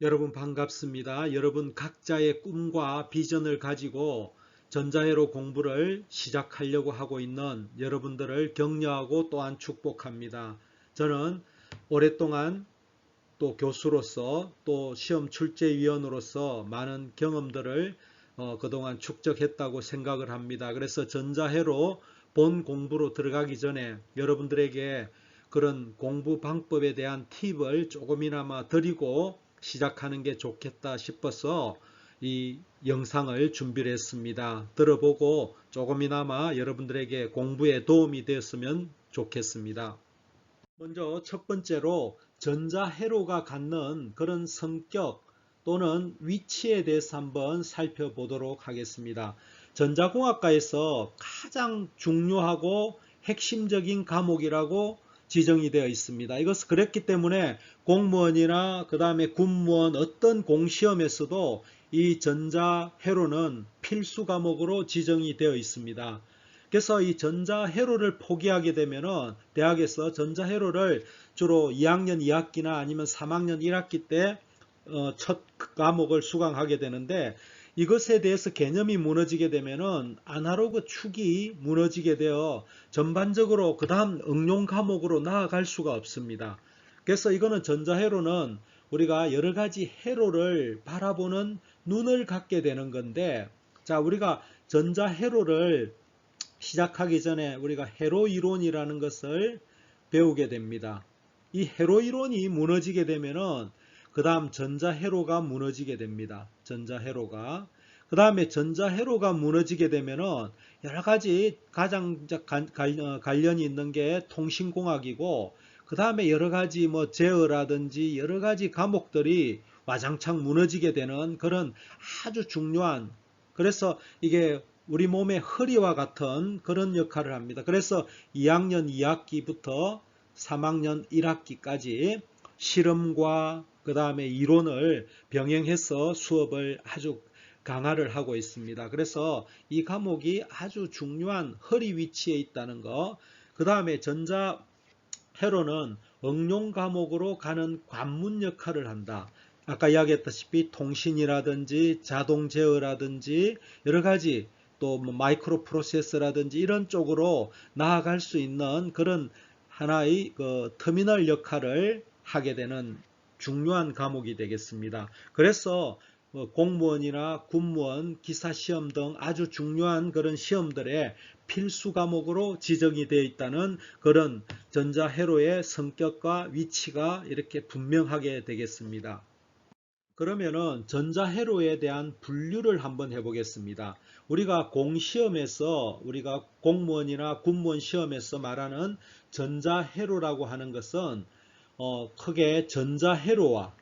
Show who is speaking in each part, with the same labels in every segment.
Speaker 1: 여러분 반갑습니다. 여러분 각자의 꿈과 비전을 가지고 전자회로 공부를 시작하려고 하고 있는 여러분들을 격려하고 또한 축복합니다. 저는 오랫동안 또 교수로서 또 시험 출제위원으로서 많은 경험들을 그동안 축적했다고 생각을 합니다. 그래서 전자회로 본 공부로 들어가기 전에 여러분들에게 그런 공부 방법에 대한 팁을 조금이나마 드리고 시작하는 게 좋겠다 싶어서 이 영상을 준비를 했습니다. 들어보고 조금이나마 여러분들에게 공부에 도움이 되었으면 좋겠습니다. 먼저 첫 번째로 전자회로가 갖는 그런 성격 또는 위치에 대해서 한번 살펴보도록 하겠습니다. 전자공학과에서 가장 중요하고 핵심적인 과목이라고 지정이 되어 있습니다. 이것은 그랬기 때문에 공무원이나 그 다음에 군무원 어떤 공시험에서도 이 전자회로는 필수 과목으로 지정이 되어 있습니다. 그래서 이 전자회로를 포기하게 되면은 대학에서 전자회로를 주로 2학년 2학기나 아니면 3학년 1학기 때 첫 과목을 수강하게 되는데 이것에 대해서 개념이 무너지게 되면은 아날로그 축이 무너지게 되어 전반적으로 그 다음 응용 과목으로 나아갈 수가 없습니다. 그래서 이거는 전자회로는 우리가 여러 가지 회로를 바라보는 눈을 갖게 되는 건데, 자, 우리가 전자회로를 시작하기 전에 우리가 회로 이론이라는 것을 배우게 됩니다. 이 회로 이론이 무너지게 되면은 그 다음 전자회로가 무너지게 됩니다. 전자회로가. 그 다음에 전자회로가 무너지게 되면은 여러 가지 가장 관련이 있는 게 통신공학이고, 그 다음에 여러 가지 뭐 제어라든지 여러 가지 과목들이 와장창 무너지게 되는 그런 아주 중요한, 그래서 이게 우리 몸의 허리와 같은 그런 역할을 합니다. 그래서 2학년 2학기부터 3학년 1학기까지 실험과 그 다음에 이론을 병행해서 수업을 아주 강화를 하고 있습니다. 그래서 이 과목이 아주 중요한 허리 위치에 있다는 거. 그 다음에 전자회로는 응용 과목으로 가는 관문 역할을 한다. 아까 이야기했다시피 통신이라든지 자동 제어라든지 여러 가지 또 마이크로 프로세서라든지 이런 쪽으로 나아갈 수 있는 그런 하나의 그 터미널 역할을 하게 되는 중요한 과목이 되겠습니다. 그래서 공무원이나 군무원, 기사시험 등 아주 중요한 그런 시험들의 필수 과목으로 지정이 되어 있다는 그런 전자회로의 성격과 위치가 이렇게 분명하게 되겠습니다. 그러면은 전자회로에 대한 분류를 한번 해보겠습니다. 우리가 공시험에서 우리가 공무원이나 군무원 시험에서 말하는 전자회로라고 하는 것은 크게 전자회로와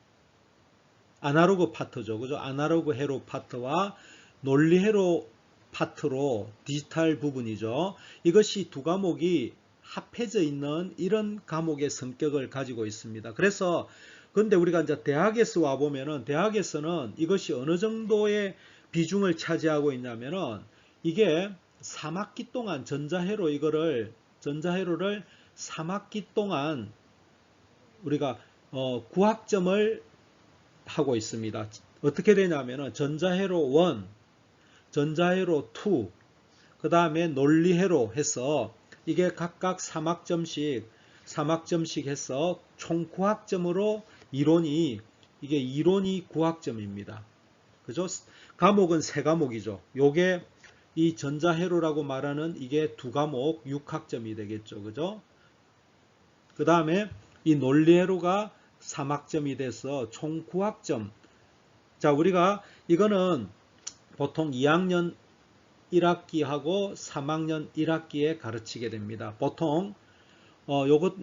Speaker 1: 아날로그 파트죠. 그죠? 아날로그 회로 파트와 논리 회로 파트로 디지털 부분이죠. 이것이 두 과목이 합해져 있는 이런 과목의 성격을 가지고 있습니다. 그래서 근데 우리가 이제 대학에서 와 보면은 대학에서는 이것이 어느 정도의 비중을 차지하고 있냐면은 이게 3학기 동안 전자회로를 3학기 동안 우리가 9학점을 하고 있습니다. 어떻게 되냐면은 전자회로 1, 전자회로 2, 그 다음에 논리회로 해서 이게 각각 3학점씩 해서 총 9학점으로 이게 이론이 9학점입니다. 그죠? 과목은 세 과목이죠. 요게 이 전자회로라고 말하는 이게 두 과목 6학점이 되겠죠. 그죠? 그 다음에 이 논리회로가 3학점이 돼서 총 9학점. 자, 우리가 이거는 보통 2학년 1학기하고 3학년 1학기에 가르치게 됩니다. 보통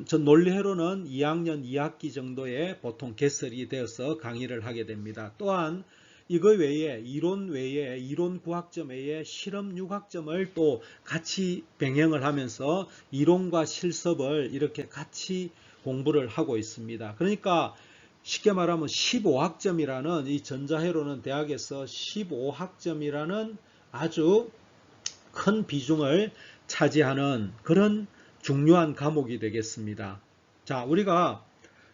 Speaker 1: 전 논리회로는 2학년 2학기 정도에 보통 개설이 되어서 강의를 하게 됩니다. 또한 이거 외에 이론 9학점 외에 실험 6학점을 또 같이 병행을 하면서 이론과 실습을 이렇게 같이 공부를 하고 있습니다. 그러니까 쉽게 말하면 15학점이라는 이 전자회로는 대학에서 15학점이라는 아주 큰 비중을 차지하는 그런 중요한 과목이 되겠습니다. 자, 우리가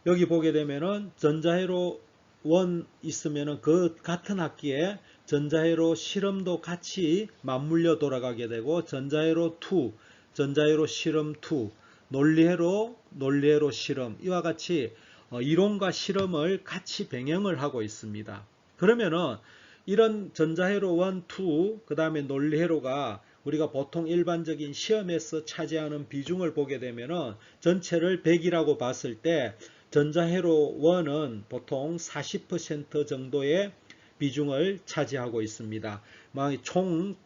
Speaker 1: 여기 보게 되면은 전자회로 1 있으면은 그 같은 학기에 전자회로 실험도 같이 맞물려 돌아가게 되고 전자회로 2, 전자회로 실험 2, 논리회로 실험 이와 같이 이론과 실험을 같이 병행을 하고 있습니다. 그러면은 이런 전자회로 1, 2, 그 다음에 논리회로가 우리가 보통 일반적인 시험에서 차지하는 비중을 보게 되면은 전체를 100이라고 봤을 때 전자회로 1은 보통 40% 정도의 비중을 차지하고 있습니다. 총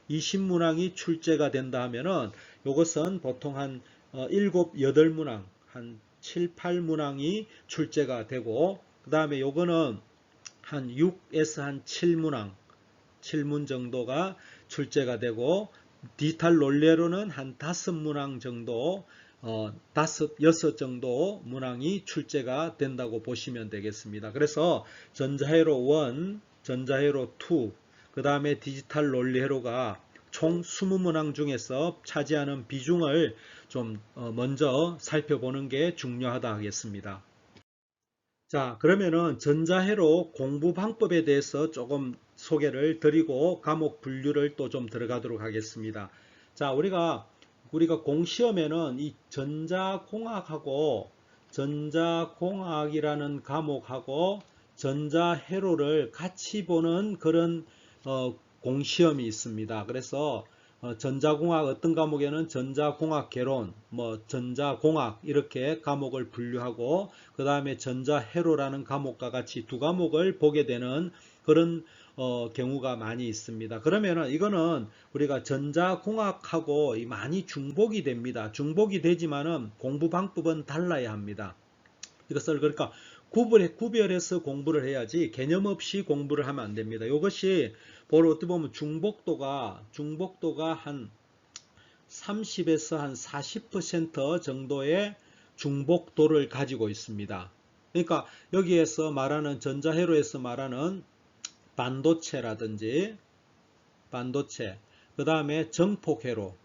Speaker 1: 20문항이 출제가 된다 하면은 이것은 보통 한 7, 8문항, 한 7, 8문항이 출제가 되고 그 다음에 요거는 한 6에서 한 7문항, 7문 정도가 출제가 되고 디지털 논리로는 한 5문항 정도 6 정도 문항이 출제가 된다고 보시면 되겠습니다. 그래서 전자회로 1, 전자회로 2, 그 다음에 디지털 논리회로가 총 20문항 중에서 차지하는 비중을 좀 먼저 살펴보는 게 중요하다 하겠습니다. 자, 그러면은 전자회로 공부 방법에 대해서 조금 소개를 드리고 과목 분류를 또 좀 들어가도록 하겠습니다. 자, 우리가 공시험에는 이 전자공학이라는 과목하고 전자회로를 같이 보는 그런 공시험이 있습니다. 그래서 전자공학 어떤 과목에는 전자공학 개론, 전자공학 이렇게 과목을 분류하고 그 다음에 전자회로라는 과목과 같이 두 과목을 보게 되는 그런 경우가 많이 있습니다. 그러면은 이거는 우리가 전자공학하고 많이 중복이 됩니다. 중복이 되지만은 공부 방법은 달라야 합니다. 이것을 그러니까 구별해서 공부를 해야지 개념 없이 공부를 하면 안 됩니다. 이것이 어떻게 보면 중복도가 한 30에서 한 40% 정도의 중복도를 가지고 있습니다. 그러니까 여기에서 말하는 전자회로에서 말하는 반도체, 그 다음에 정폭회로,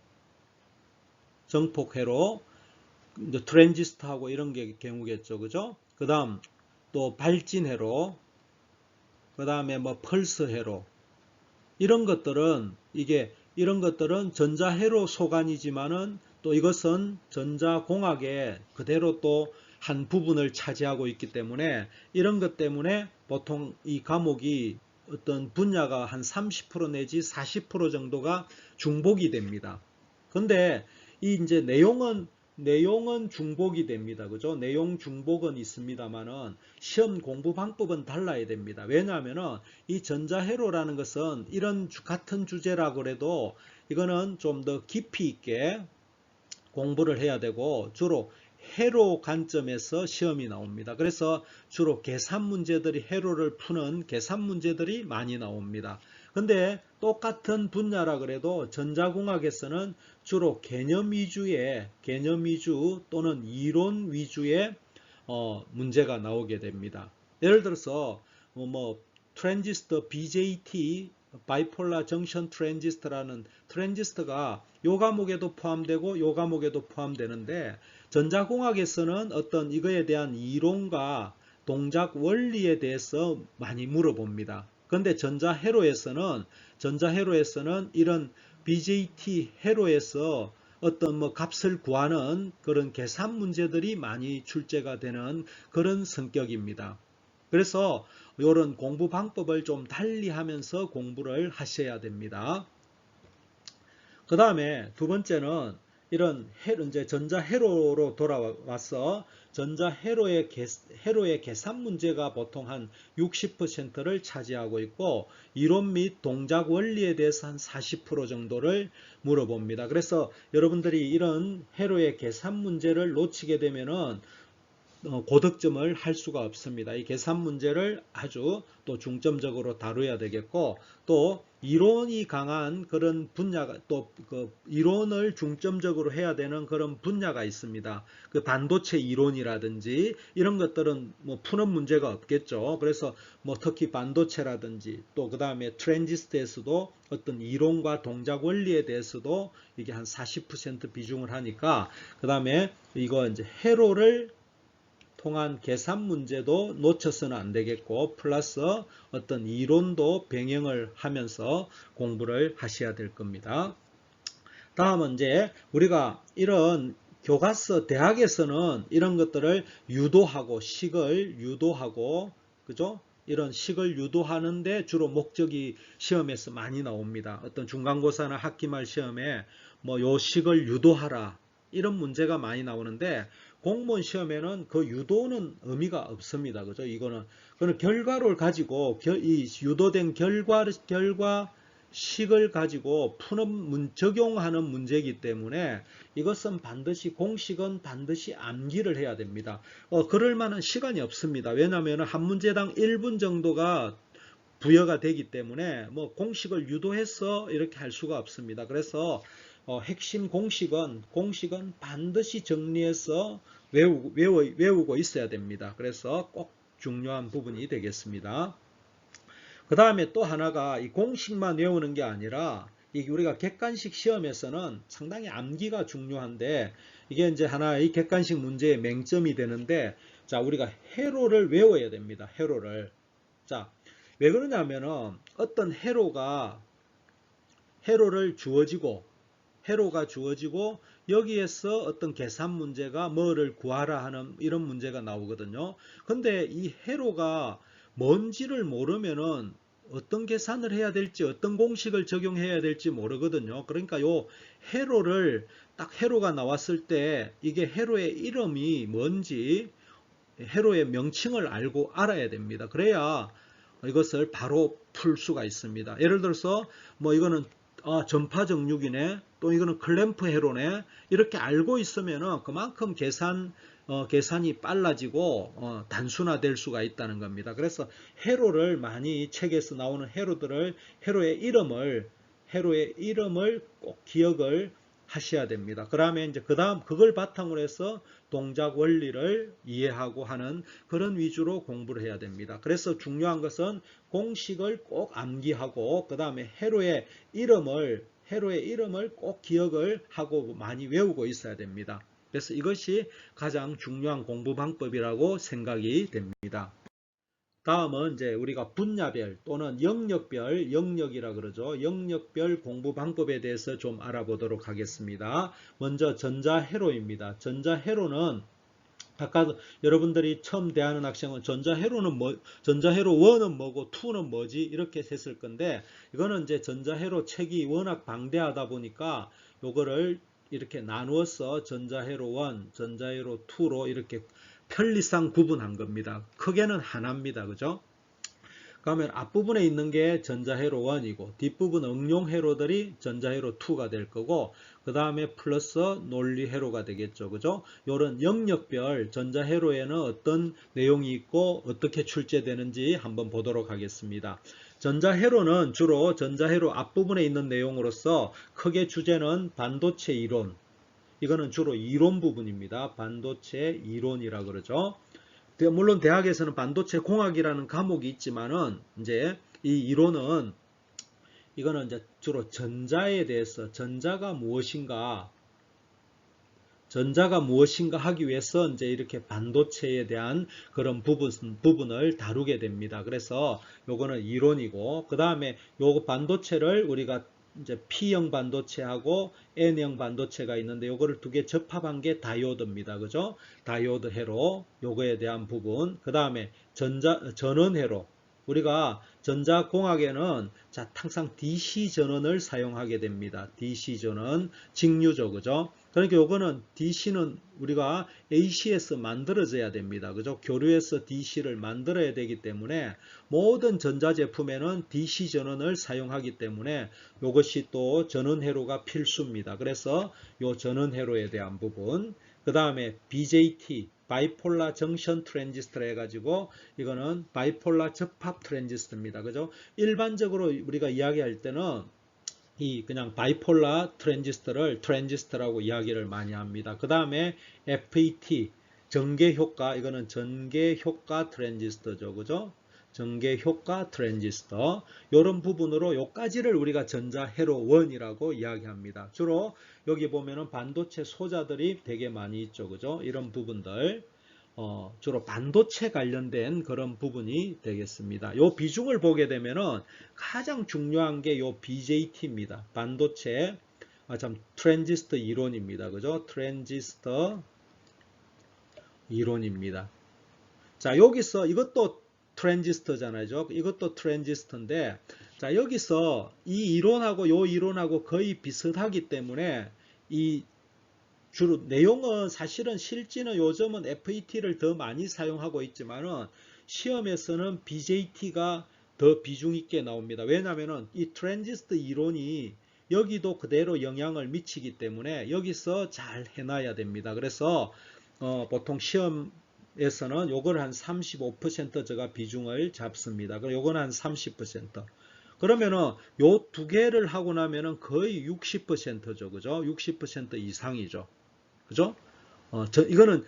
Speaker 1: 트랜지스터하고 이런 게 경우겠죠. 그죠? 그 다음 또 발진회로, 그 다음에 펄스회로 이런 것들은 전자회로 소관이지만은 또 이것은 전자공학의 그대로 또 한 부분을 차지하고 있기 때문에 이런 것 때문에 보통 이 과목이 어떤 분야가 한 30% 내지 40% 정도가 중복이 됩니다. 근데 이 이제 내용은 중복이 됩니다. 그죠? 내용 중복은 있습니다만은 시험 공부 방법은 달라야 됩니다. 왜냐하면은 이 전자회로라는 것은 이런 같은 주제라고 해도 이거는 좀 더 깊이 있게 공부를 해야 되고 주로 회로 관점에서 시험이 나옵니다. 그래서 주로 계산 문제들이 회로를 푸는 계산 문제들이 많이 나옵니다. 근데 똑같은 분야라 그래도 전자공학에서는 주로 개념 위주 또는 이론 위주의 문제가 나오게 됩니다. 예를 들어서 트랜지스터 BJT 바이폴라 정션 트랜지스터라는 트랜지스터가 요 과목에도 포함되고 요 과목에도 포함되는데 전자공학에서는 어떤 이거에 대한 이론과 동작 원리에 대해서 많이 물어봅니다. 그런데 전자회로에서는 이런 BJT 회로에서 어떤 값을 구하는 그런 계산 문제들이 많이 출제가 되는 그런 성격입니다. 그래서 이런 공부 방법을 좀 달리 하면서 공부를 하셔야 됩니다. 그 다음에 두 번째는 이런 이제 전자회로로 돌아와서 전자회로의 계산 문제가 보통 한 60%를 차지하고 있고 이론 및 동작 원리에 대해서 한 40% 정도를 물어봅니다. 그래서 여러분들이 이런 회로의 계산 문제를 놓치게 되면은 고득점을 할 수가 없습니다. 이 계산 문제를 아주 또 중점적으로 다뤄야 되겠고 또 이론이 강한 그런 분야가 또 그 이론을 중점적으로 해야 되는 그런 분야가 있습니다. 그 반도체 이론이라든지 이런 것들은 푸는 문제가 없겠죠. 그래서 특히 반도체라든지 또 그 다음에 트랜지스터에서도 어떤 이론과 동작 원리에 대해서도 이게 한 40% 비중을 하니까 그 다음에 이거 이제 회로를 통한 계산 문제도 놓쳐서는 안 되겠고 플러스 어떤 이론도 병행을 하면서 공부를 하셔야 될 겁니다. 다음은 이제 우리가 이런 교과서 대학에서는 이런 것들을 유도하고 식을 유도하고 그죠? 이런 식을 유도하는데 주로 목적이 시험에서 많이 나옵니다. 어떤 중간고사나 학기말 시험에 뭐 요 식을 유도하라 이런 문제가 많이 나오는데 공무원 시험에는 그 유도는 의미가 없습니다. 그죠? 그거는 결과를 가지고 이 유도된 결과 식을 가지고 적용하는 문제이기 때문에 이것은 반드시 공식은 반드시 암기를 해야 됩니다. 그럴 만한 시간이 없습니다. 왜냐하면 한 문제당 1분 정도가 부여가 되기 때문에 뭐 공식을 유도해서 이렇게 할 수가 없습니다. 그래서 핵심 공식은 반드시 정리해서 외우고 있어야 됩니다. 그래서 꼭 중요한 부분이 되겠습니다. 그 다음에 또 하나가 이 공식만 외우는 게 아니라 우리가 객관식 시험에서는 상당히 암기가 중요한데 이게 이제 하나의 객관식 문제의 맹점이 되는데 자, 우리가 회로를 외워야 됩니다. 회로를. 자, 왜 그러냐면은 어떤 회로를 주어지고 여기에서 어떤 계산 문제가 뭐를 구하라 하는 이런 문제가 나오거든요. 근데 이 회로가 뭔지를 모르면은 어떤 계산을 해야 될지 어떤 공식을 적용해야 될지 모르거든요. 그러니까 요 회로가 나왔을 때 이게 회로의 이름이 뭔지 회로의 명칭을 알아야 됩니다. 그래야 이것을 바로 풀 수가 있습니다. 예를 들어서 뭐 이거는 전파 정육이네, 또 이거는 클램프 회로네, 이렇게 알고 있으면은 그만큼 계산이 빨라지고 단순화될 수가 있다는 겁니다. 그래서 회로를 많이 책에서 나오는 회로의 이름을 꼭 기억을 하셔야 됩니다. 그러면 이제 그다음 그걸 바탕으로 해서 동작 원리를 이해하고 하는 그런 위주로 공부를 해야 됩니다. 그래서 중요한 것은 공식을 꼭 암기하고 그 다음에 회로의 이름을 꼭 기억을 하고 많이 외우고 있어야 됩니다. 그래서 이것이 가장 중요한 공부 방법이라고 생각이 됩니다. 다음은 이제 우리가 분야별 또는 영역이라 그러죠. 영역별 공부 방법에 대해서 좀 알아보도록 하겠습니다. 먼저 전자회로입니다. 전자회로는 아까 여러분들이 처음 대하는 학생은 전자회로 1은 뭐고 2는 뭐지 이렇게 했을 건데 이거는 이제 전자회로 책이 워낙 방대하다 보니까 요거를 이렇게 나누어서 전자회로 1, 전자회로 2로 이렇게 편리상 구분한 겁니다. 크게는 하나입니다. 그죠? 그러면 앞부분에 있는 게 전자회로 1이고 뒷부분 응용회로들이 전자회로 2가 될 거고 그 다음에 플러스 논리회로가 되겠죠. 그죠? 요런 영역별 전자회로에는 어떤 내용이 있고 어떻게 출제되는지 한번 보도록 하겠습니다. 전자회로는 주로 전자회로 앞부분에 있는 내용으로서 크게 주제는 반도체 이론, 이거는 주로 이론 부분입니다. 반도체 이론이라 그러죠. 물론 대학에서는 반도체 공학이라는 과목이 있지만은 이제 이 이론은 이거는 이제 주로 전자에 대해서 전자가 무엇인가 하기 위해서 이제 이렇게 반도체에 대한 그런 부분을 다루게 됩니다. 그래서 요거는 이론이고 그 다음에 요 반도체를 우리가 이제 P형 반도체하고 N형 반도체가 있는데 요거를 두 개 접합한 게 다이오드입니다. 그죠? 다이오드 회로 요거에 대한 부분. 그 다음에 전원 회로. 우리가 전자공학에는 항상 DC 전원을 사용하게 됩니다. DC 전원, 직류죠. 그죠? 그러니까 요거는 DC는 우리가 AC에서 만들어져야 됩니다. 그죠? 교류에서 DC를 만들어야 되기 때문에 모든 전자제품에는 DC 전원을 사용하기 때문에 이것이 또 전원회로가 필수입니다. 그래서 요 전원회로에 대한 부분, 그 다음에 BJT, 바이폴라 정션 트랜지스터를 해가지고 이거는 바이폴라 접합 트랜지스터입니다. 그죠? 일반적으로 우리가 이야기할 때는 그냥 바이폴라 트랜지스터라고 이야기를 많이 합니다. 그 다음에 FET, 전개효과, 이거는 전개효과 트랜지스터죠. 그죠? 전개효과 트랜지스터. 이런 부분으로 요까지를 우리가 전자회로 1이라고 이야기합니다. 주로 여기 보면은 반도체 소자들이 되게 많이 있죠. 그죠? 이런 부분들. 주로 반도체 관련된 그런 부분이 되겠습니다. 요 비중을 보게 되면은 가장 중요한 게 요 BJT입니다. 반도체, 트랜지스터 이론입니다. 그죠? 트랜지스터 이론입니다. 자, 여기서 이것도 트랜지스터잖아요. 이것도 트랜지스터인데, 자, 여기서 이 이론하고 요 이론하고 거의 비슷하기 때문에 이 주로 내용은 사실은 실제는 요즘은 FET를 더 많이 사용하고 있지만은 시험에서는 BJT가 더 비중 있게 나옵니다. 왜냐하면은 이 트랜지스터 이론이 여기도 그대로 영향을 미치기 때문에 여기서 잘 해놔야 됩니다. 그래서 보통 시험에서는 요걸 한 35% 제가 비중을 잡습니다. 그리고 요건 한 30%. 그러면은 요 두 개를 하고 나면은 거의 60%죠. 그죠? 60% 이상이죠. 그죠? 이거는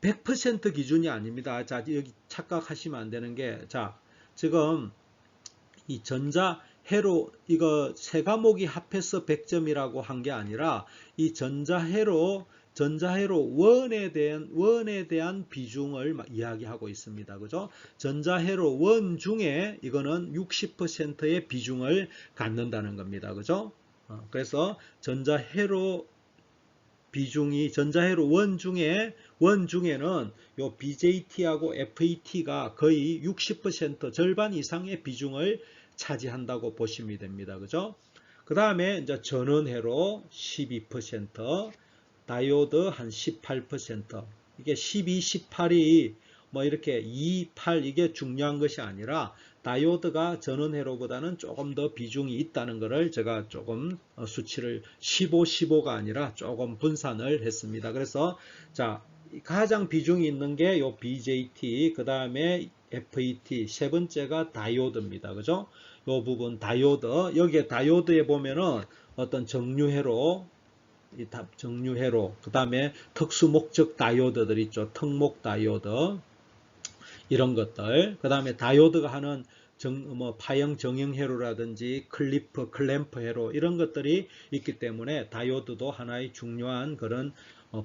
Speaker 1: 100% 기준이 아닙니다. 자, 여기 착각하시면 안 되는 게, 자, 지금 이 전자회로, 이거 세 과목이 합해서 100점이라고 한 게 아니라, 이 전자회로 원에 대한 비중을 이야기하고 있습니다. 그죠? 전자회로 원 중에 이거는 60%의 비중을 갖는다는 겁니다. 그죠? 그래서 전자회로 원 중에는 요 BJT하고 FET가 거의 60% 절반 이상의 비중을 차지한다고 보시면 됩니다. 그죠? 그 다음에 이제 전원회로 12%, 다이오드 한 18%, 이게 12, 18이 뭐 이렇게 2, 8 이게 중요한 것이 아니라 다이오드가 전원회로보다는 조금 더 비중이 있다는 것을 제가 조금 수치를 15, 15가 아니라 조금 분산을 했습니다. 그래서 자, 가장 비중이 있는 게 요 BJT, 그 다음에 FET, 세 번째가 다이오드입니다. 그죠? 요 부분 다이오드, 여기에 다이오드에 보면은 어떤 정류회로, 그 다음에 특수 목적 다이오드들 있죠. 특목 다이오드, 이런 것들. 그 다음에 다이오드가 하는 파형 정형 회로라든지 클램프 회로, 이런 것들이 있기 때문에 다이오드도 하나의 중요한 그런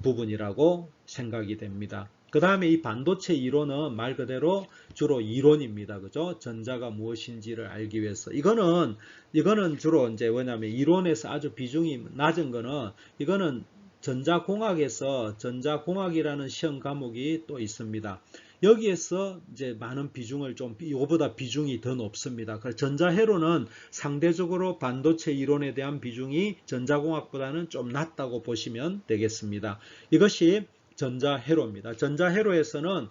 Speaker 1: 부분이라고 생각이 됩니다. 그 다음에 이 반도체 이론은 말 그대로 주로 이론입니다. 그죠? 전자가 무엇인지를 알기 위해서. 이거는 주로 이제 뭐냐면 이론에서 아주 비중이 낮은 거는, 이거는 전자공학에서 전자공학이라는 시험 과목이 또 있습니다. 여기에서 이제 많은 비중을 이거보다 비중이 더 높습니다. 그래서 전자회로는 상대적으로 반도체 이론에 대한 비중이 전자공학보다는 좀 낮다고 보시면 되겠습니다. 이것이 전자회로입니다. 전자회로에서는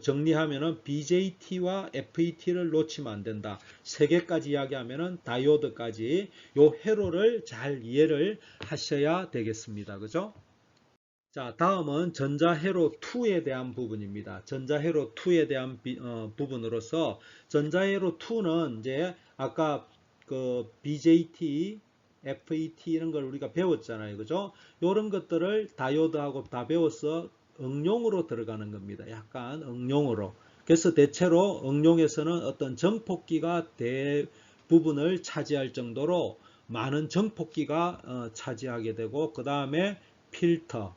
Speaker 1: 정리하면은 BJT와 FET를 놓치면 안 된다. 세 개까지 이야기하면은 다이오드까지 요 회로를 잘 이해를 하셔야 되겠습니다. 그죠? 자, 다음은 전자회로 2에 대한 부분입니다. 전자회로 2에 대한 부분으로서 전자회로 2는 이제 아까 그 BJT, FET 이런 걸 우리가 배웠잖아요. 그죠? 이런 것들을 다이오드하고 다 배워서 응용으로 들어가는 겁니다. 약간 응용으로. 그래서 대체로 응용에서는 어떤 정폭기가 대부분을 차지할 정도로 많은 정폭기가 차지하게 되고, 그 다음에 필터,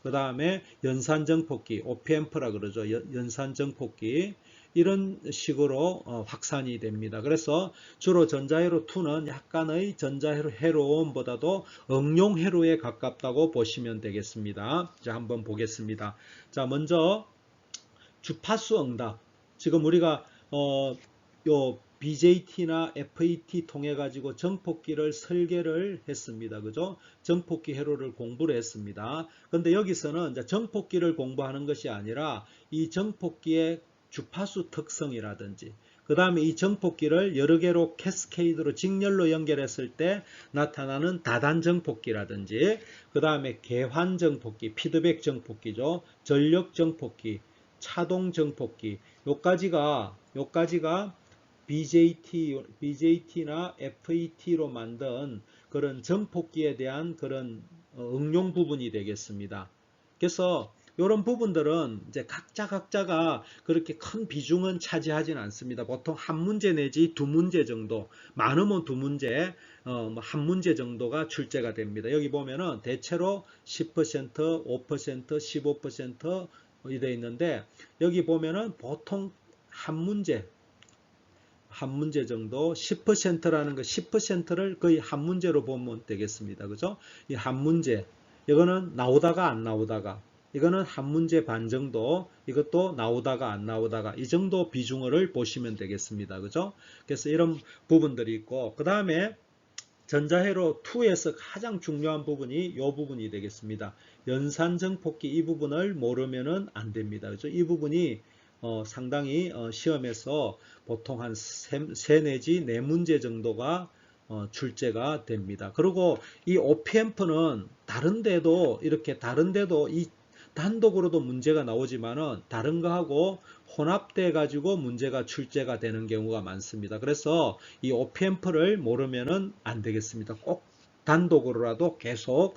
Speaker 1: 그 다음에 연산정폭기, OPAMP라 그러죠. 연산정폭기, 이런 식으로 확산이 됩니다. 그래서 주로 전자회로 2는 약간의 전자회로 회로원보다도 응용회로에 가깝다고 보시면 되겠습니다. 자, 한번 보겠습니다. 자, 먼저 주파수 응답. 지금 우리가 요 BJT나 FET 통해 가지고 정폭기를 설계를 했습니다. 그죠? 정폭기 회로를 공부를 했습니다. 근데 여기서는 이제 정폭기를 공부하는 것이 아니라 이 정폭기의 주파수 특성이라든지, 그 다음에 이 정폭기를 여러 개로 캐스케이드로 직렬로 연결했을 때 나타나는 다단 정폭기라든지, 그 다음에 개환 정폭기, 피드백 정폭기죠. 전력 정폭기, 차동 정폭기, 요까지가 BJT나 FET로 만든 그런 전폭기에 대한 그런 응용 부분이 되겠습니다. 그래서 이런 부분들은 이제 각자가 그렇게 큰 비중은 차지하지는 않습니다. 보통 한 문제 내지 두 문제 정도, 많으면 두 문제, 한 문제 정도가 출제가 됩니다. 여기 보면은 대체로 10%, 5%, 15% 되어 있는데, 여기 보면은 보통 한 문제 정도 10%라는 거 10%를 거의 한 문제로 보면 되겠습니다. 그죠? 이 한 문제 이거는 나오다가 안 나오다가, 이거는 한 문제 반 정도, 이것도 나오다가 안 나오다가, 이 정도 비중을 보시면 되겠습니다. 그죠? 그래서 이런 부분들이 있고, 그 다음에 전자회로 2에서 가장 중요한 부분이 이 부분이 되겠습니다. 연산정폭기 이 부분을 모르면은 안 됩니다. 그죠? 이 부분이 상당히 시험에서 보통 한 3 내지 4문제 정도가 출제가 됩니다. 그리고 이 OPM프는 다른 데도 이 단독으로도 문제가 나오지만은 다른 거하고 혼합돼 가지고 문제가 출제가 되는 경우가 많습니다. 그래서 이 OPM프를 모르면은 안 되겠습니다. 꼭 단독으로라도 계속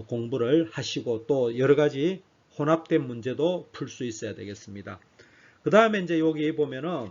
Speaker 1: 공부를 하시고, 또 여러 가지 혼합된 문제도 풀 수 있어야 되겠습니다. 그 다음에 이제 여기 보면은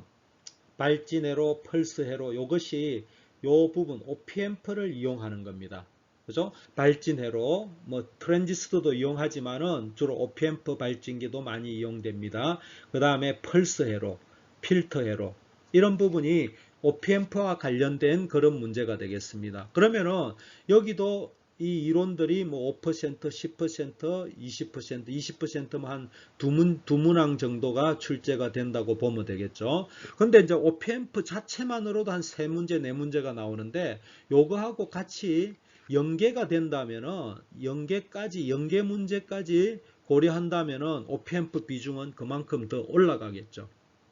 Speaker 1: 발진회로, 펄스회로, 이것이 요 부분 OPM프를 이용하는 겁니다. 그죠? 발진회로, 뭐 트랜지스터도 이용하지만은 주로 OPM프 발진기도 많이 이용됩니다. 그 다음에 펄스회로, 필터회로, 이런 부분이 OPM프와 관련된 그런 문제가 되겠습니다. 그러면은 여기도 이 이론들이 뭐 5%, 10%, 20%, 20%만 한 두 문항 정도가 출제가 된다고 보면 되겠죠. 근데 이제 OPM프 자체만으로도 한 3문제, 4문제가 나오는데, 요거하고 같이 연계가 된다면은, 연계 문제까지 고려한다면은 OPM프 비중은 그만큼 더 올라가겠죠.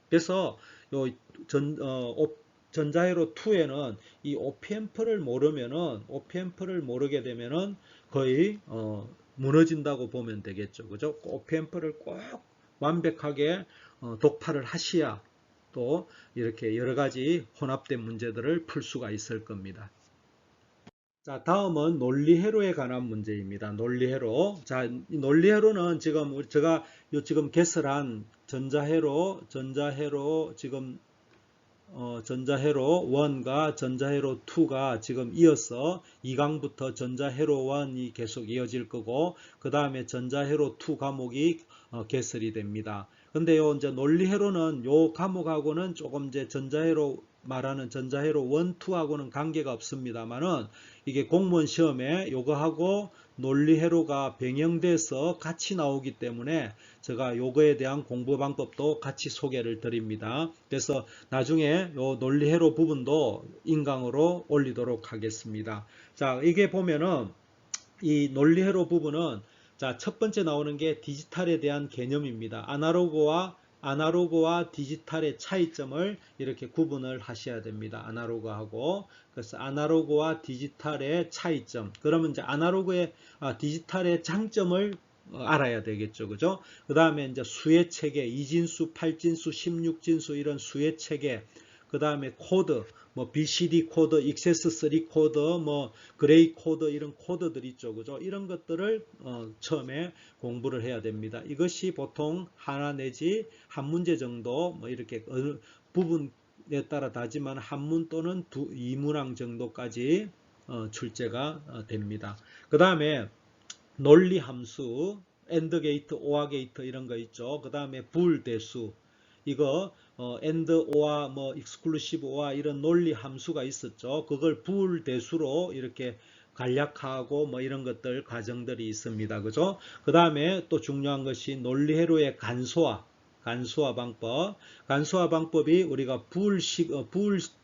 Speaker 1: 그래서 요 전자회로 2에는 이 OPM프를 모르게 되면은 거의 무너진다고 보면 되겠죠. 그죠? OPM프를 꼭 완벽하게 독파를 하셔야 또 이렇게 여러 가지 혼합된 문제들을 풀 수가 있을 겁니다. 자, 다음은 논리회로에 관한 문제입니다. 논리회로. 자, 이 논리회로는 제가 지금 개설한 전자회로 지금 전자회로 1과 전자회로 2가 지금 이어서 2강부터 전자회로 1이 계속 이어질 거고, 그 다음에 전자회로 2 과목이 개설이 됩니다. 근데 요 이제 논리회로는 요 과목하고는 조금 이제 말하는 전자회로 1, 2하고는 관계가 없습니다만은, 이게 공무원 시험에 요거하고 논리회로가 병행돼서 같이 나오기 때문에 제가 요거에 대한 공부 방법도 같이 소개를 드립니다. 그래서 나중에 요 논리회로 부분도 인강으로 올리도록 하겠습니다. 자, 이게 보면은 이 논리회로 부분은, 자, 첫 번째 나오는 게 디지털에 대한 개념입니다. 아날로그와 디지털의 차이점을 이렇게 구분을 하셔야 됩니다. 아날로그하고. 그래서 아날로그와 디지털의 차이점. 그러면 이제 디지털의 장점을 알아야 되겠죠. 그죠? 그 다음에 이제 수의 체계, 2진수, 8진수, 16진수 이런 수의 체계. 그 다음에 코드, 뭐 BCD 코드, XS3 코드, 뭐 그레이 코드, 이런 코드들 있죠. 그죠? 이런 것들을 처음에 공부를 해야 됩니다. 이것이 보통 하나 내지 한 문제 정도, 뭐 이렇게 어느 부분에 따라 다지만 한문 또는 2문항 정도까지 출제가 됩니다. 그 다음에 논리 함수, AND 게이트, OR 게이트 이런 거 있죠. 그 다음에 불대수, 이거 AND, OR, 뭐 exclusive OR 이런 논리 함수가 있었죠. 그걸 불대수로 이렇게 간략화하고 뭐 이런 것들 과정들이 있습니다. 그죠? 그 다음에 또 중요한 것이 논리회로의 간소화 방법. 간소화 방법이 우리가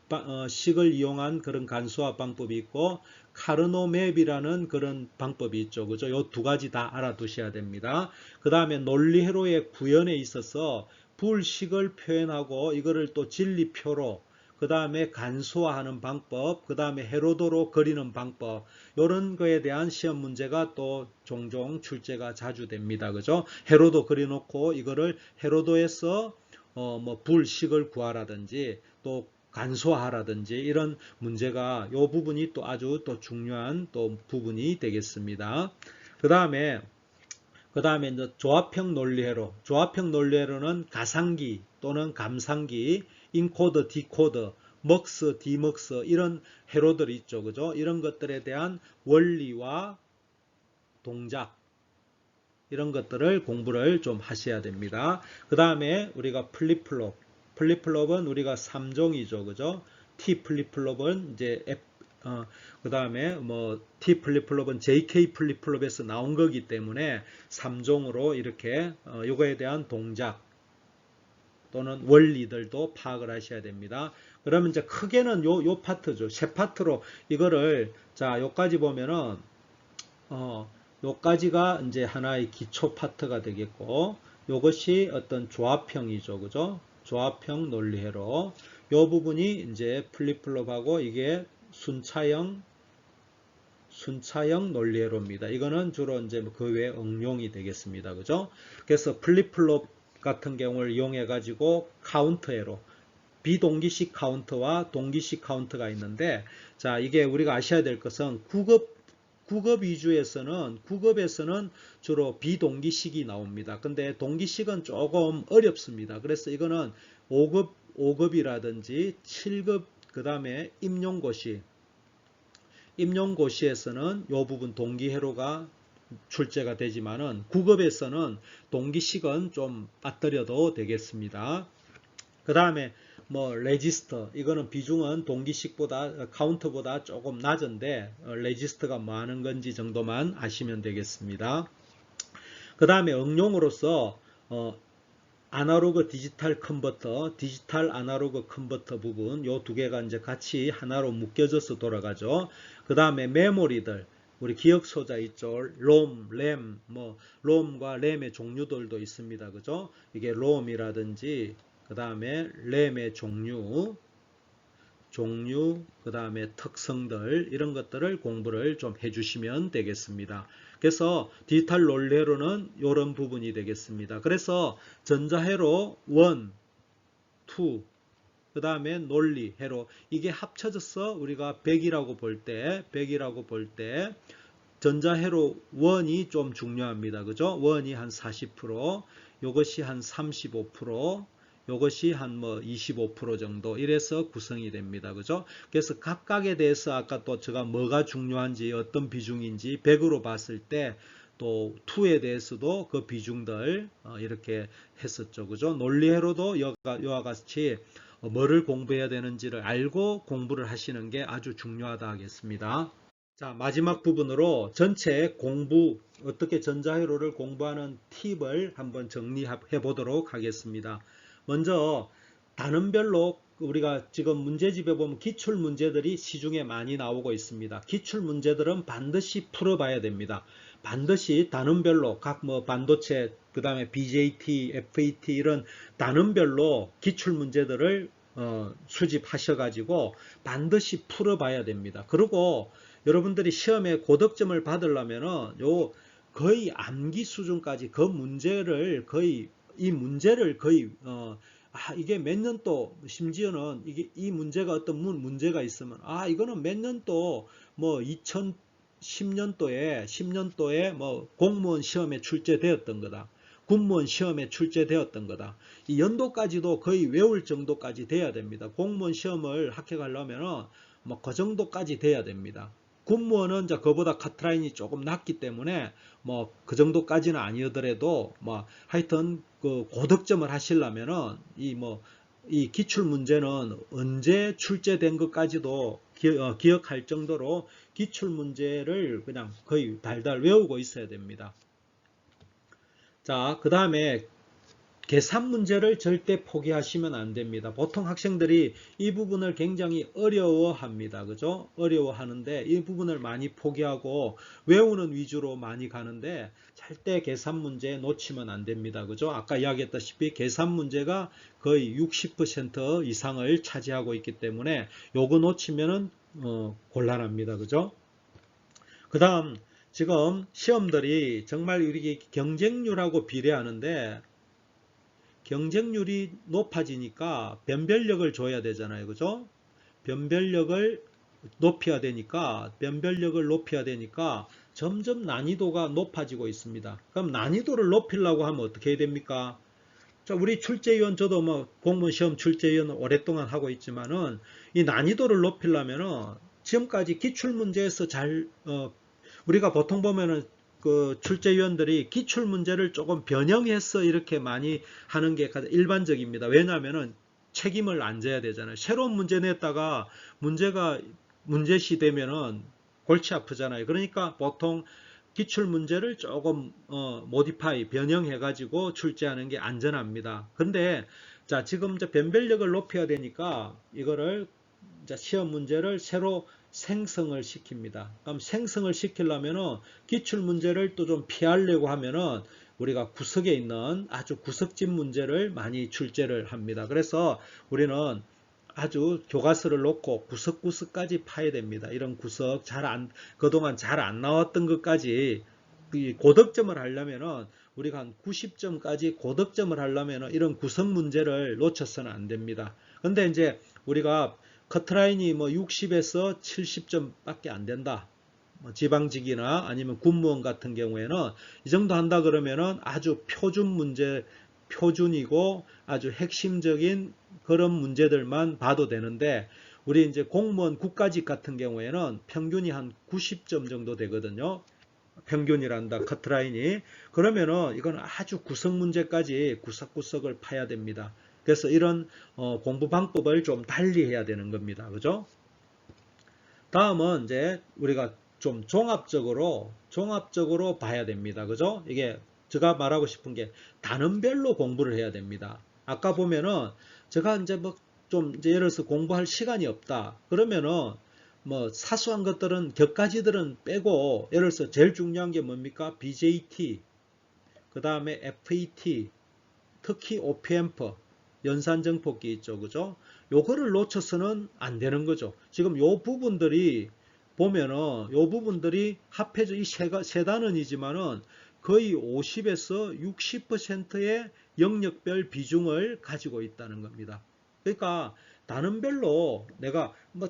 Speaker 1: 불식을 이용한 그런 간소화 방법이 있고, 카르노맵이라는 그런 방법이 있죠. 그죠? 요 두 가지 다 알아두셔야 됩니다. 그 다음에 논리회로의 구현에 있어서 불식을 표현하고 이거를 또 진리표로, 그 다음에 간소화하는 방법, 그 다음에 헤로도로 그리는 방법, 이런 거에 대한 시험 문제가 또 종종 출제가 자주 됩니다. 그죠? 헤로도 그려놓고 이거를 헤로도에서 뭐 불식을 구하라든지 또 간소화하라든지 이런 문제가, 이 부분이 또 아주 또 중요한 또 부분이 되겠습니다. 그 다음에 그 다음에 이제 조합형 논리회로. 조합형 논리회로는 가상기 또는 감상기, 인코더, 디코더, 먹스, 디먹스 이런 회로들이 있죠. 그죠? 이런 것들에 대한 원리와 동작 이런 것들을 공부를 좀 하셔야 됩니다. 그 다음에 우리가 플립플롭. 플립플롭은 우리가 3종이죠. 그죠? T 플립플롭은 이제 그 다음에 뭐 T 플립플롭은 JK 플립플롭에서 나온 거기 때문에 3종으로 이렇게 요거에 대한 동작 또는 원리들도 파악을 하셔야 됩니다. 그러면 이제 크게는 요 파트죠. 세 파트로 이거를 자 요까지 보면은 요까지가 이제 하나의 기초 파트가 되겠고 요것이 어떤 조합형이죠. 그죠? 조합형 논리회로 요 부분이 이제 플립플롭하고 이게 순차형 논리회로입니다. 이거는 주로 이제 그 외 응용이 되겠습니다. 그죠? 그래서 플립플롭 같은 경우를 이용해 가지고 카운트회로 비동기식 카운트와 동기식 카운트가 있는데 자 이게 우리가 아셔야 될 것은 국업 위주에서는 주로 비동기식이 나옵니다. 근데 동기식은 조금 어렵습니다. 그래서 이거는 5급이라든지 7급 그 다음에 임용고시에서는 이 부분 동기회로가 출제가 되지만은 9급에서는 동기식은 좀 빠뜨려도 되겠습니다. 그 다음에 뭐 레지스터 이거는 비중은 동기식보다 카운트보다 조금 낮은데 레지스터가 뭐 하는 건지 정도만 아시면 되겠습니다. 그 다음에 응용으로서 아날로그 디지털 컨버터, 디지털 아날로그 컨버터 부분 요 두 개가 이제 같이 하나로 묶여져서 돌아가죠. 그 다음에 메모리들 우리 기억 소자 있죠. 롬, 램, 뭐 롬과 램의 종류들도 있습니다. 그죠? 이게 롬이라든지 그 다음에 램의 종류, 그 다음에 특성들 이런 것들을 공부를 좀 해주시면 되겠습니다. 그래서 디지털 논리회로는 이런 부분이 되겠습니다. 그래서 전자회로 1, 2, 그 다음에 논리회로 이게 합쳐져서 우리가 100이라고 볼 때 전자회로 1이 좀 중요합니다. 그죠? 1이 한 40%, 요것이 한 35%, 요것이 한 뭐 25% 정도 이래서 구성이 됩니다. 그죠? 그래서 각각에 대해서 아까 또 제가 뭐가 중요한지 어떤 비중인지 100으로 봤을 때 또 2에 대해서도 그 비중들 이렇게 했었죠. 그죠? 논리회로도 이와 같이 뭐를 공부해야 되는지를 알고 공부를 하시는 게 아주 중요하다 하겠습니다. 자, 마지막 부분으로 전체 공부, 어떻게 전자회로를 공부하는 팁을 한번 정리해 보도록 하겠습니다. 먼저 단원별로 우리가 지금 문제집에 보면 기출 문제들이 시중에 많이 나오고 있습니다. 기출 문제들은 반드시 풀어봐야 됩니다. 반드시 단원별로 각 뭐 반도체, 그 다음에 BJT, FAT 이런 단원별로 기출 문제들을 수집하셔가지고 반드시 풀어봐야 됩니다. 그리고 여러분들이 시험에 고득점을 받으려면은 거의 암기 수준까지 그 문제를 거의 이 문제를 거의 이게 몇 년도 심지어는 이 문제가 어떤 문제가 있으면 이거는 몇 년도 뭐 10년도에 뭐 공무원 시험에 출제되었던 거다. 군무원 시험에 출제되었던 거다. 이 연도까지도 거의 외울 정도까지 돼야 됩니다. 공무원 시험을 합격하려면은 뭐 그 정도까지 돼야 됩니다. 군무원은 이제 그보다 카트라인이 조금 낮기 때문에 뭐 그 정도까지는 아니더라도 뭐 하여튼 그 고득점을 하시려면은 이 기출 문제는 언제 출제된 것까지도 기억할 정도로 기출 문제를 그냥 거의 달달 외우고 있어야 됩니다. 자, 그 다음에 계산 문제를 절대 포기하시면 안 됩니다. 보통 학생들이 이 부분을 굉장히 어려워합니다. 그죠? 어려워하는데 이 부분을 많이 포기하고 외우는 위주로 많이 가는데 절대 계산 문제 놓치면 안 됩니다. 그죠? 아까 이야기했다시피 계산 문제가 거의 60% 이상을 차지하고 있기 때문에 요거 놓치면은 곤란합니다. 그죠? 그 다음 지금 시험들이 정말 우리 경쟁률하고 비례하는데 경쟁률이 높아지니까 변별력을 줘야 되잖아요. 그죠? 변별력을 높여야 되니까 점점 난이도가 높아지고 있습니다. 그럼 난이도를 높이려고 하면 어떻게 해야 됩니까? 자, 우리 출제위원, 저도 뭐 공무원 시험 출제위원 오랫동안 하고 있지만은 이 난이도를 높이려면은 지금까지 기출문제에서 우리가 보통 보면은 그 출제위원들이 기출문제를 조금 변형해서 이렇게 많이 하는 게 가장 일반적입니다. 왜냐하면은 책임을 안 져야 되잖아요. 새로운 문제 냈다가 문제시 되면은 골치 아프잖아요. 그러니까 보통 기출 문제를 조금 모디파이 변형해 가지고 출제하는 게 안전합니다. 근데 자, 지금 이제 변별력을 높여야 되니까 이거를 이제 시험 문제를 새로 생성을 시킵니다. 그럼 생성을 시키려면은 기출 문제를 또 좀 피하려고 하면은 우리가 구석에 있는 아주 구석진 문제를 많이 출제를 합니다. 그래서 우리는 아주 교과서를 놓고 구석구석까지 파야 됩니다. 이런 구석 그동안 잘 안 나왔던 것까지 고득점을 하려면은 우리가 한 90점까지 고득점을 하려면은 이런 구석 문제를 놓쳐서는 안 됩니다. 근데 이제 우리가 커트라인이 뭐 60에서 70점밖에 안 된다. 지방직이나 아니면 군무원 같은 경우에는 이 정도 한다 그러면은 아주 표준이고 아주 핵심적인 그런 문제들만 봐도 되는데, 우리 이제 공무원 국가직 같은 경우에는 평균이 한 90점 정도 되거든요. 평균이란다, 커트라인이. 그러면은 이건 아주 구석 문제까지 구석구석을 파야 됩니다. 그래서 이런 공부 방법을 좀 달리 해야 되는 겁니다. 그죠? 다음은 이제 우리가 좀 종합적으로 봐야 됩니다. 그죠? 이게 제가 말하고 싶은 게 단원별로 공부를 해야 됩니다. 아까 보면은 제가 이제 뭐 좀 이제 예를 들어서 공부할 시간이 없다. 그러면은 뭐 사소한 것들은 격가지들은 빼고, 예를 들어서 제일 중요한 게 뭡니까? BJT, 그 다음에 FET, 특히 OPMP, 연산정폭기 있죠. 그죠? 요거를 놓쳐서는 안 되는 거죠. 지금 요 부분들이 보면은 요 부분들이 합해져 이 세 단원이지만은 거의 50에서 60%의 영역별 비중을 가지고 있다는 겁니다. 그러니까 단원별로 내가 뭐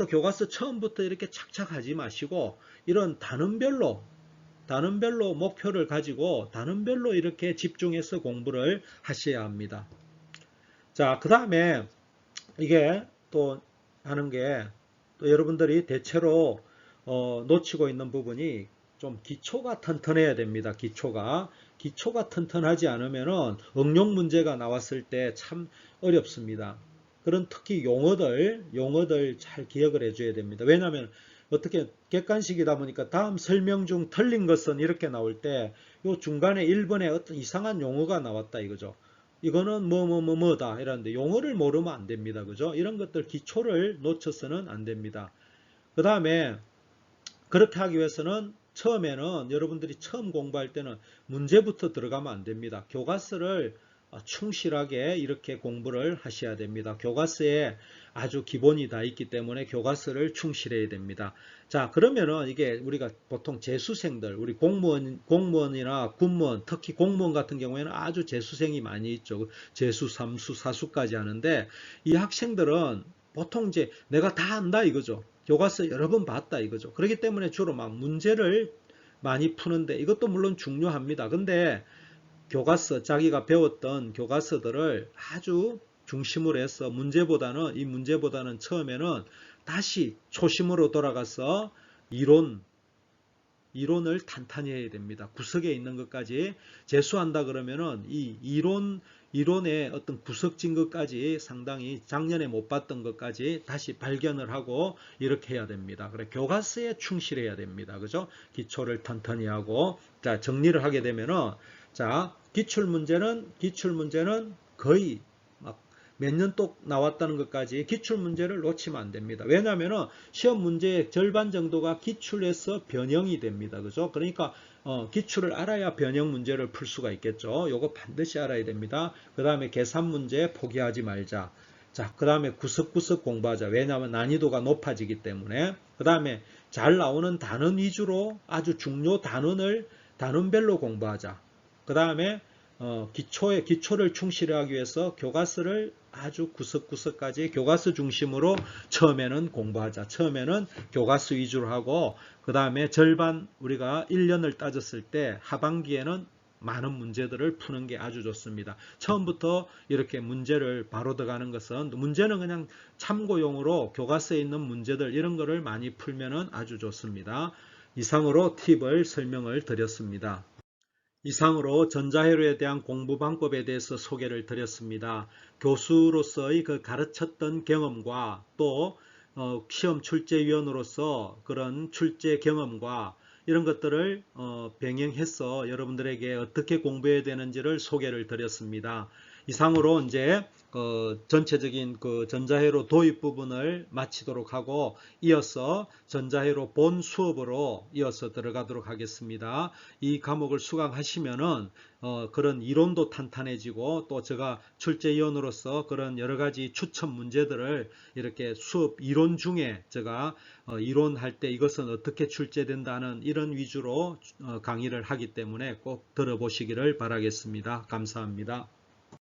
Speaker 1: 교과서 처음부터 이렇게 착착 하지 마시고 이런 단원별로 목표를 가지고 단원별로 이렇게 집중해서 공부를 하셔야 합니다. 자, 그 다음에 이게 또 하는 게, 또 여러분들이 대체로 놓치고 있는 부분이 좀 기초가 튼튼해야 됩니다. 기초가 튼튼하지 않으면은 응용 문제가 나왔을 때 참 어렵습니다. 그런 특히 용어들 잘 기억을 해줘야 됩니다. 왜냐하면 어떻게 객관식이다 보니까 다음 설명 중 틀린 것은 이렇게 나올 때 요 중간에 1번에 어떤 이상한 용어가 나왔다 이거죠. 이거는 뭐다 이러는데 용어를 모르면 안 됩니다. 그죠? 이런 것들 기초를 놓쳐서는 안 됩니다. 그 다음에 그렇게 하기 위해서는 처음에는 여러분들이 처음 공부할 때는 문제부터 들어가면 안 됩니다. 교과서를 충실하게 이렇게 공부를 하셔야 됩니다. 교과서에 아주 기본이 다 있기 때문에 교과서를 충실해야 됩니다. 자, 그러면은 이게 우리가 보통 재수생들, 우리 공무원이나 군무원, 특히 공무원 같은 경우에는 아주 재수생이 많이 있죠. 재수, 삼수, 사수까지 하는데 이 학생들은 보통 이제 내가 다 안다 이거죠. 교과서 여러 번 봤다 이거죠. 그렇기 때문에 주로 막 문제를 많이 푸는데 이것도 물론 중요합니다. 근데 자기가 배웠던 교과서들을 아주 중심으로 해서 이 문제보다는 처음에는 다시 초심으로 돌아가서 이론을 탄탄히 해야 됩니다. 구석에 있는 것까지 재수한다 그러면은 이 이론의 어떤 구석진 것까지 상당히 작년에 못 봤던 것까지 다시 발견을 하고 이렇게 해야 됩니다. 그래 교과서에 충실해야 됩니다. 그죠? 기초를 튼튼히 하고, 자, 정리를 하게 되면은, 자, 기출 문제는 거의 막 몇 년 또 나왔다는 것까지 기출 문제를 놓치면 안 됩니다. 왜냐하면 시험 문제의 절반 정도가 기출에서 변형이 됩니다. 그죠? 그러니까 기출을 알아야 변형 문제를 풀 수가 있겠죠. 요거 반드시 알아야 됩니다. 그 다음에 계산 문제 포기하지 말자. 자, 그 다음에 구석구석 공부하자. 왜냐하면 난이도가 높아지기 때문에. 그 다음에 잘 나오는 단원 위주로 아주 중요 단원별로 공부하자. 그 다음에 기초를 충실하기 위해서 교과서를 아주 구석구석까지 교과서 중심으로 처음에는 공부하자. 처음에는 교과서 위주로 하고 그 다음에 절반 우리가 1년을 따졌을 때 하반기에는 많은 문제들을 푸는 게 아주 좋습니다. 처음부터 이렇게 문제를 바로 들어가는 것은 문제는 그냥 참고용으로 교과서에 있는 문제들 이런 거를 많이 풀면은 아주 좋습니다. 이상으로 팁을 설명을 드렸습니다. 이상으로 전자회로에 대한 공부 방법에 대해서 소개를 드렸습니다. 교수로서의 그 가르쳤던 경험과 또 시험 출제위원으로서 그런 출제 경험과 이런 것들을 병행해서 여러분들에게 어떻게 공부해야 되는지를 소개를 드렸습니다. 이상으로 이제 전체적인 그 전자회로 도입 부분을 마치도록 하고 이어서 전자회로 본 수업으로 이어서 들어가도록 하겠습니다. 이 과목을 수강하시면은 그런 이론도 탄탄해지고 또 제가 출제위원으로서 그런 여러 가지 추천 문제들을 이렇게 수업 이론 중에 제가 이론할 때 이것은 어떻게 출제된다는 이런 위주로 강의를 하기 때문에 꼭 들어보시기를 바라겠습니다. 감사합니다.